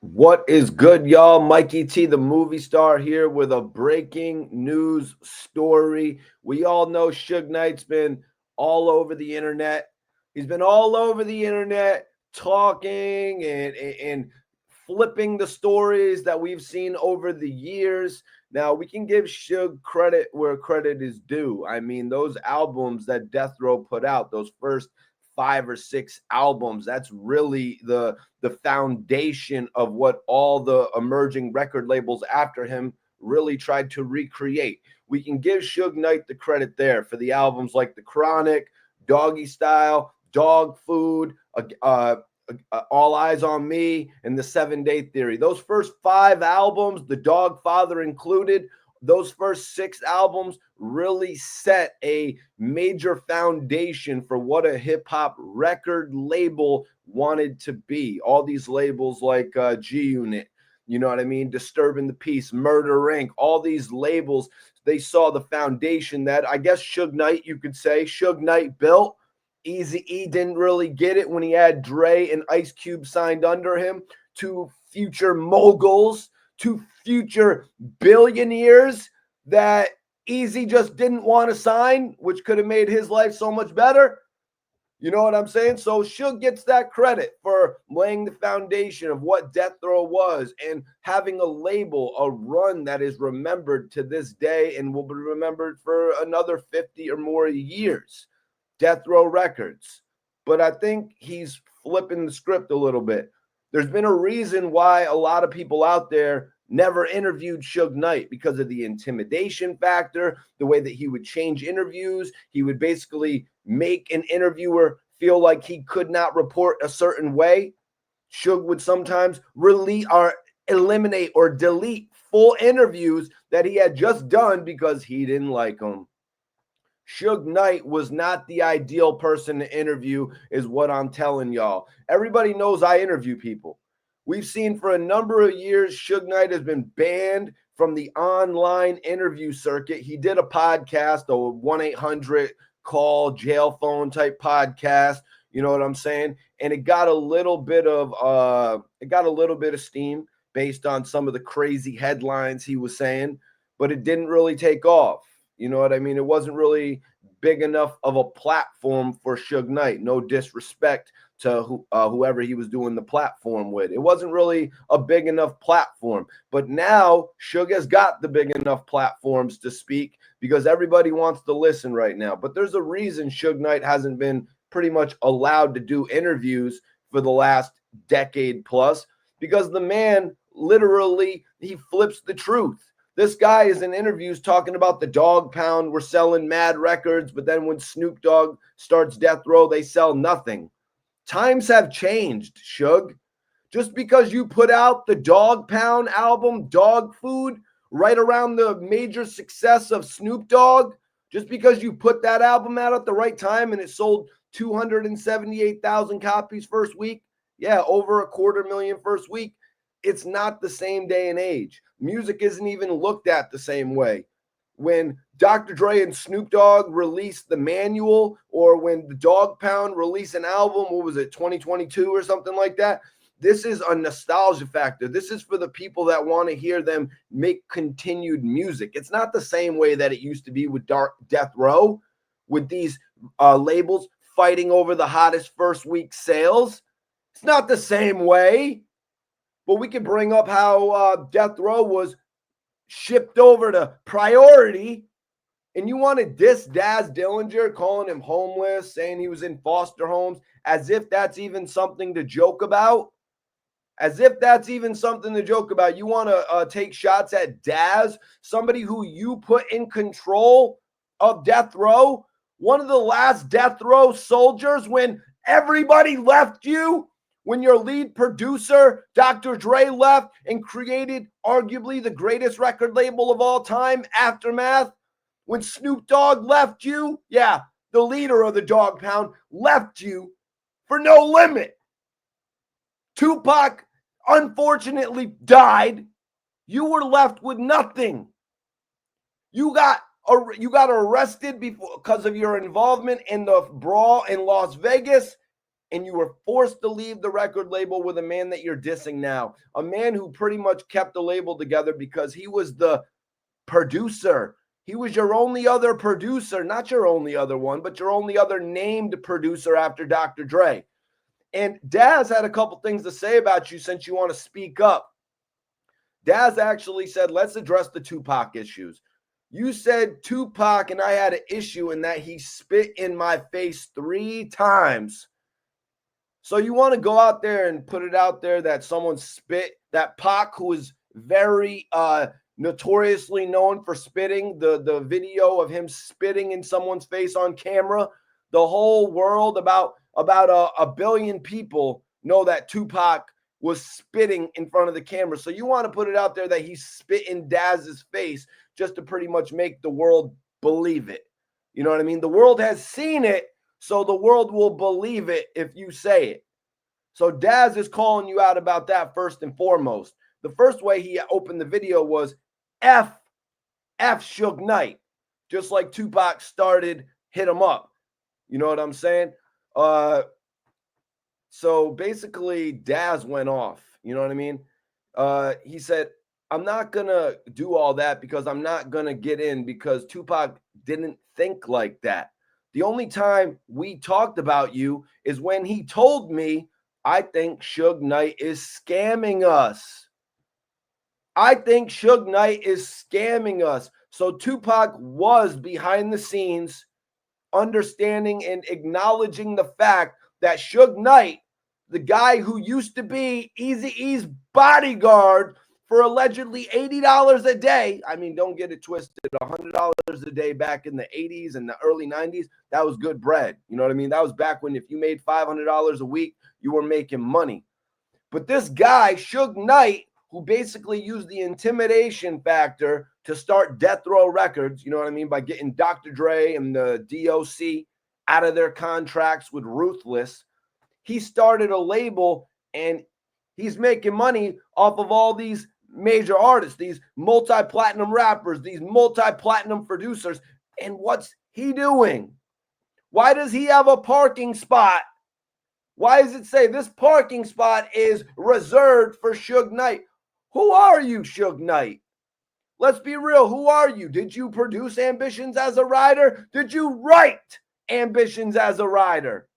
What is good, y'all? Mikey T, the movie star, here with a breaking news story. We all know Suge Knight's been all over the internet. He's been all over the internet talking and flipping the stories that we've seen over the years. Now, we can give Suge credit where credit is due. I mean, those albums that Death Row put out, those first 5 or 6 albums, that's really the foundation of what all the emerging record labels after him really tried to recreate. We can give Suge Knight the credit there for the albums like The Chronic, Doggy Style, Dog Food, All Eyes on Me, and The 7 Day Theory. Those first 5 albums, The Dog Father included, those first 6 albums really set a major foundation for what a hip hop record label wanted to be. All these labels like G Unit, you know what I mean? Disturbing the Peace, Murder Inc., all these labels, they saw the foundation that I guess Suge Knight, you could say, Suge Knight built. Eazy didn't really get it when he had Dre and Ice Cube signed under him. Two future moguls, two future billionaires that Eazy just didn't want to sign, which could have made his life so much better. You know what I'm saying? So Suge gets that credit for laying the foundation of what Death Row was and having a label, a run that is remembered to this day and will be remembered for another 50 or more years. Death Row Records. But I think he's flipping the script a little bit. There's been a reason why a lot of people out there never interviewed Suge Knight because of the intimidation factor, the way that he would change interviews. He would basically make an interviewer feel like he could not report a certain way. Suge would sometimes release or eliminate or delete full interviews that he had just done because he didn't like them. Suge Knight was not the ideal person to interview, is what I'm telling y'all. Everybody knows I interview people. We've seen for a number of years, Suge Knight has been banned from the online interview circuit. He did a podcast, a 1-800 call jail phone type podcast. You know what I'm saying? And it got a little bit of steam based on some of the crazy headlines he was saying, but it didn't really take off. You know what I mean? It wasn't really big enough of a platform for Suge Knight. No disrespect to whoever he was doing the platform with. It wasn't really a big enough platform. But now Suge has got the big enough platforms to speak because everybody wants to listen right now. But there's a reason Suge Knight hasn't been pretty much allowed to do interviews for the last decade plus because the man literally, he flips the truth. This guy is in interviews talking about the dog pound. We're selling mad records, but then when Snoop Dogg starts Death Row, they sell nothing. Times have changed, Suge. Just because you put out the Dog Pound album, Dog Food, right around the major success of Snoop Dogg, just because you put that album out at the right time and it sold 278,000 copies first week, yeah, over a 250,000 first week, it's not the same day and age. Music isn't even looked at the same way. When Dr. Dre and Snoop Dogg released the manual, or when the Dog Pound released an album, what was it, 2022 or something like that? This is a nostalgia factor. This is for the people that want to hear them make continued music. It's not the same way that it used to be with Death Row, with these labels fighting over the hottest first week sales. It's not the same way. But we can bring up how Death Row was shipped over to Priority, and you want to diss Daz Dillinger, calling him homeless, saying he was in foster homes, as if that's even something to joke about. As if that's even something to joke about. You want to take shots at Daz, somebody who you put in control of Death Row, one of the last Death Row soldiers when everybody left you, when your lead producer, Dr. Dre, left and created arguably the greatest record label of all time, Aftermath. When Snoop Dogg left you, yeah, the leader of the Dog Pound left you for No Limit. Tupac unfortunately died. You were left with nothing. You got arrested because of your involvement in the brawl in Las Vegas. and you were forced to leave the record label with a man that you're dissing now, a man who pretty much kept the label together because he was the producer. He was your only other producer, not your only other one, but your only other named producer after Dr. Dre. And Daz had a couple things to say about you since you want to speak up. Daz actually said, let's address the Tupac issues. You said Tupac and I had an issue in that he spit in my face 3 times. So you want to go out there and put it out there that someone spit, that Pac, who is very notoriously known for spitting, the video of him spitting in someone's face on camera, the whole world, about a billion people know that Tupac was spitting in front of the camera. So you want to put it out there that he spit in Daz's face just to pretty much make the world believe it. You know what I mean? The world has seen it, so the world will believe it if you say it. So Daz is calling you out about that first and foremost. The first way he opened the video was F Suge Knight. Just like Tupac started, hit him up. You know what I'm saying? So basically Daz went off. You know what I mean? He said, I'm not going to do all that because I'm not going to get in because Tupac didn't think like that. The only time we talked about you is when he told me, I think Suge Knight is scamming us. I think Suge Knight is scamming us. So Tupac was behind the scenes, understanding and acknowledging the fact that Suge Knight, the guy who used to be Eazy-E's bodyguard for allegedly $80 a day. I mean, don't get it twisted. $100 a day back in the 80s and the early 90s, that was good bread. You know what I mean? That was back when if you made $500 a week, you were making money. But this guy, Suge Knight, who basically used the intimidation factor to start Death Row Records, you know what I mean, by getting Dr. Dre and the DOC out of their contracts with Ruthless, he started a label and he's making money off of all these major artists, these multi-platinum rappers, these multi-platinum producers. And what's he doing? Why does he have a parking spot? Why does it say this parking spot is reserved for Suge Knight? Who are you, Suge Knight? Let's be real. Who are you? Did you produce Ambitions as a writer? Did you write Ambitions as a writer?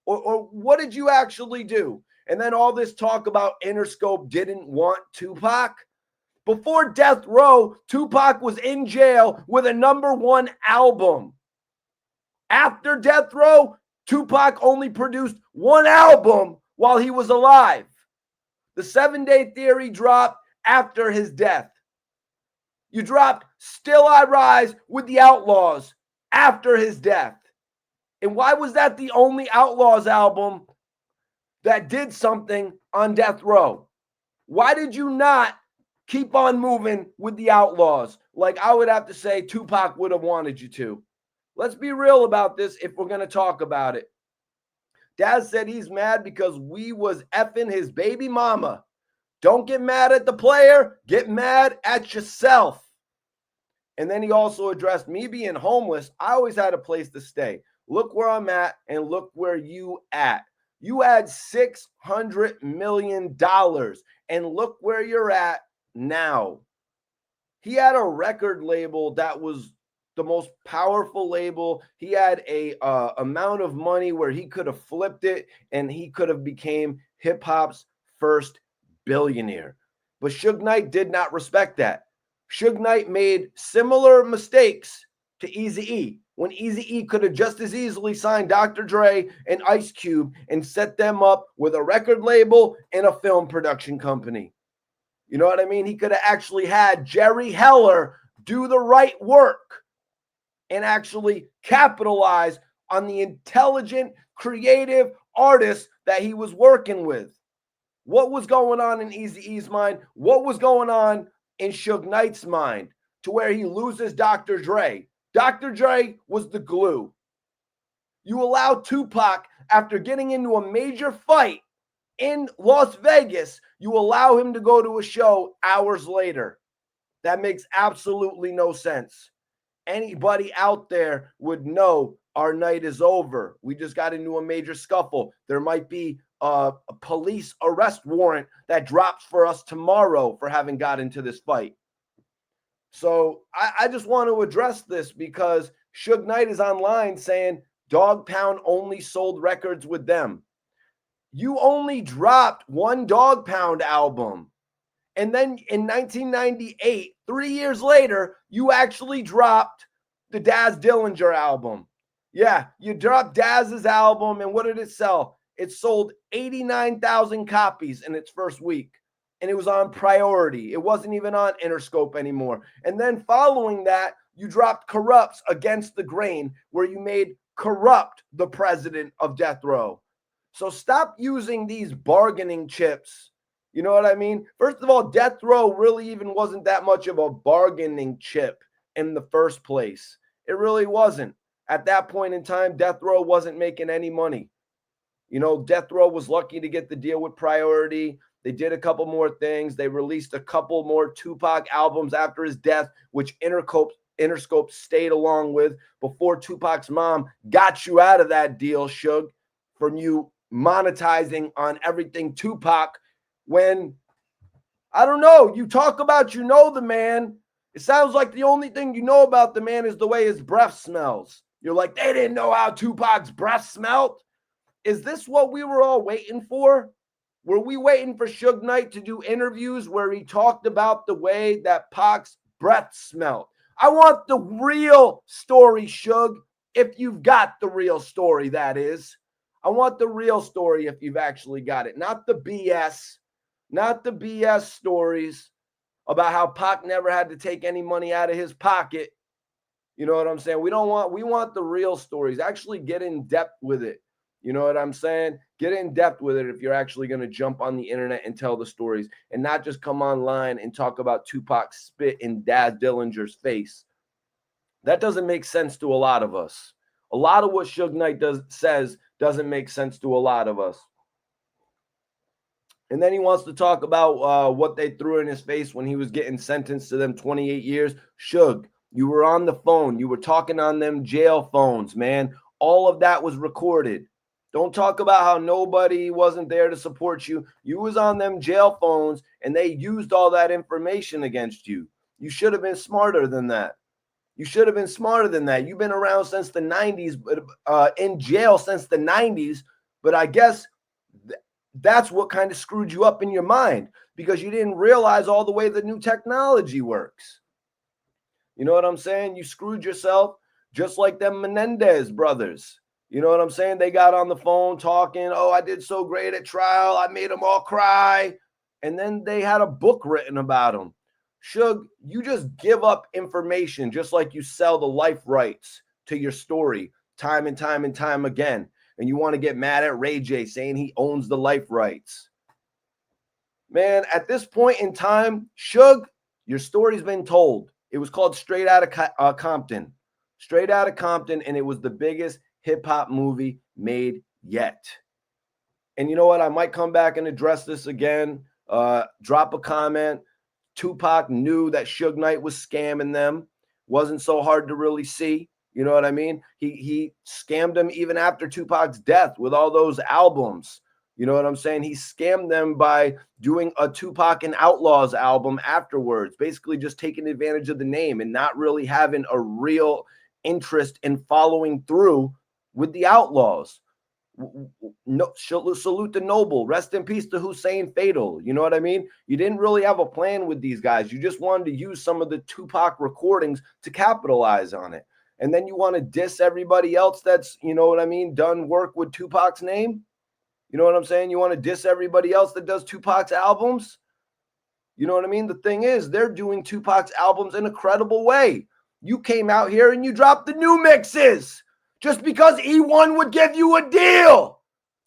Or what did you actually do? And then all this talk about Interscope didn't want Tupac. Before Death Row, Tupac was in jail with a #1 album. After Death Row, Tupac only produced 1 album while he was alive. The 7 Day Theory dropped after his death. You dropped Still I Rise with the Outlaws after his death. And why was that the only Outlaws album that did something on Death Row? Why did you not keep on moving with the Outlaws? Like I would have to say Tupac would have wanted you to. Let's be real about this if we're going to talk about it. Daz said he's mad because we was effing his baby mama. Don't get mad at the player. Get mad at yourself. And then he also addressed me being homeless. I always had a place to stay. Look where I'm at and look where you at. You had $600 million and look where you're at now. He had a record label that was the most powerful label. He had a amount of money where he could have flipped it and he could have became hip hop's first billionaire. But Suge Knight did not respect that. Suge Knight made similar mistakes to Eazy-E when Eazy-E could have just as easily signed Dr. Dre and Ice Cube and set them up with a record label and a film production company. You know what I mean? He could have actually had Jerry Heller do the right work and actually capitalize on the intelligent, creative artists that he was working with. What was going on in Eazy-E's mind? What was going on in Suge Knight's mind to where he loses Dr. Dre? Dr. Dre was the glue. You allow Tupac, after getting into a major fight in Las Vegas, you allow him to go to a show hours later. That makes absolutely no sense. anybody out there would know our night is over. We just got into a major scuffle. There might be a police arrest warrant that drops for us tomorrow for having got into this fight. So I just want to address this because Suge Knight is online saying Dog Pound only sold records with them. You only dropped one Dog Pound album. And then in 1998, 3 years later, you actually dropped the Daz Dillinger album. Yeah, you dropped Daz's album, and what did it sell? It sold 89,000 copies in its first week, and it was on priority. It wasn't even on Interscope anymore. And then following that, you dropped Corrupt's Against the Grain, where you made Corrupt the president of Death Row. So stop using these bargaining chips. You know what I mean? First of all, Death Row really even wasn't that much of a bargaining chip in the first place. It really wasn't. At that point in time, Death Row wasn't making any money. You know, Death Row was lucky to get the deal with priority. They did a couple more things. They released a couple more Tupac albums after his death, which Interscope stayed along with before Tupac's mom got you out of that deal, Suge, from you monetizing on everything Tupac. When, I don't know, you talk about you know the man. It sounds like the only thing you know about the man is the way his breath smells. You're like, they didn't know how Tupac's breath smelled. Is this what we were all waiting for? Were we waiting for Suge Knight to do interviews where he talked about the way that Pac's breath smelled? I want the real story, Suge, if you've got the real story, that is. I want the real story if you've actually got it, not the BS. Not the BS stories about how Pac never had to take any money out of his pocket. You know what I'm saying? We want the real stories. Actually get in depth with it. You know what I'm saying? Get in depth with it if you're actually going to jump on the internet and tell the stories and not just come online and talk about Tupac spit in Daz Dillinger's face. That doesn't make sense to a lot of us. A lot of what Suge Knight says doesn't make sense to a lot of us. And then he wants to talk about what they threw in his face when he was getting sentenced to them 28 years. Suge, you were on the phone. You were talking on them jail phones, man. All of that was recorded. Don't talk about how nobody wasn't there to support you. You was on them jail phones, and they used all that information against you. You should have been smarter than that. You should have been smarter than that. You've been around since the 90s, but in jail since the 90s. But I guess that's what kind of screwed you up in your mind because you didn't realize all the way the new technology works. You know what I'm saying? You screwed yourself just like them Menendez brothers. You know what I'm saying? They got on the phone talking, oh, I did so great at trial. I made them all cry. And then they had a book written about them. Suge, you just give up information just like you sell the life rights to your story time and time and time again. And you want to get mad at Ray J saying he owns the life rights. Man, at this point in time, Suge, your story's been told. It was called Straight Outta Compton. Straight Outta Compton, and it was the biggest hip-hop movie made yet. And you know what? I might come back and address this again. Drop a comment. Tupac knew that Suge Knight was scamming them. Wasn't so hard to really see. You know what I mean? He scammed them even after Tupac's death with all those albums. You know what I'm saying? He scammed them by doing a Tupac and Outlaws album afterwards, basically just taking advantage of the name and not really having a real interest in following through with the Outlaws. No, salute the noble. Rest in peace to Hussein Fatal. You know what I mean? You didn't really have a plan with these guys. You just wanted to use some of the Tupac recordings to capitalize on it. And then you want to diss everybody else that's, you know what I mean, done work with Tupac's name. You know what I'm saying? You want to diss everybody else that does Tupac's albums. You know what I mean? The thing is, they're doing Tupac's albums in a credible way. You came out here and you dropped the new mixes just because E1 would give you a deal.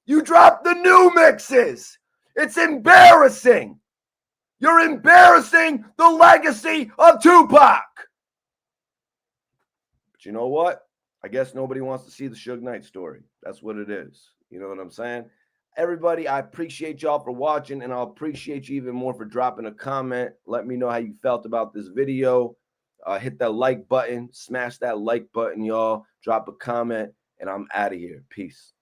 You dropped the new mixes. It's embarrassing. You're embarrassing the legacy of Tupac. But you know what? I guess nobody wants to see the Suge Knight story. That's what it is. You know what I'm saying? Everybody, I appreciate y'all for watching, and I'll appreciate you even more for dropping a comment. Let me know how you felt about this video. Hit that like button, smash that like button, y'all. Drop a comment, and I'm out of here. Peace.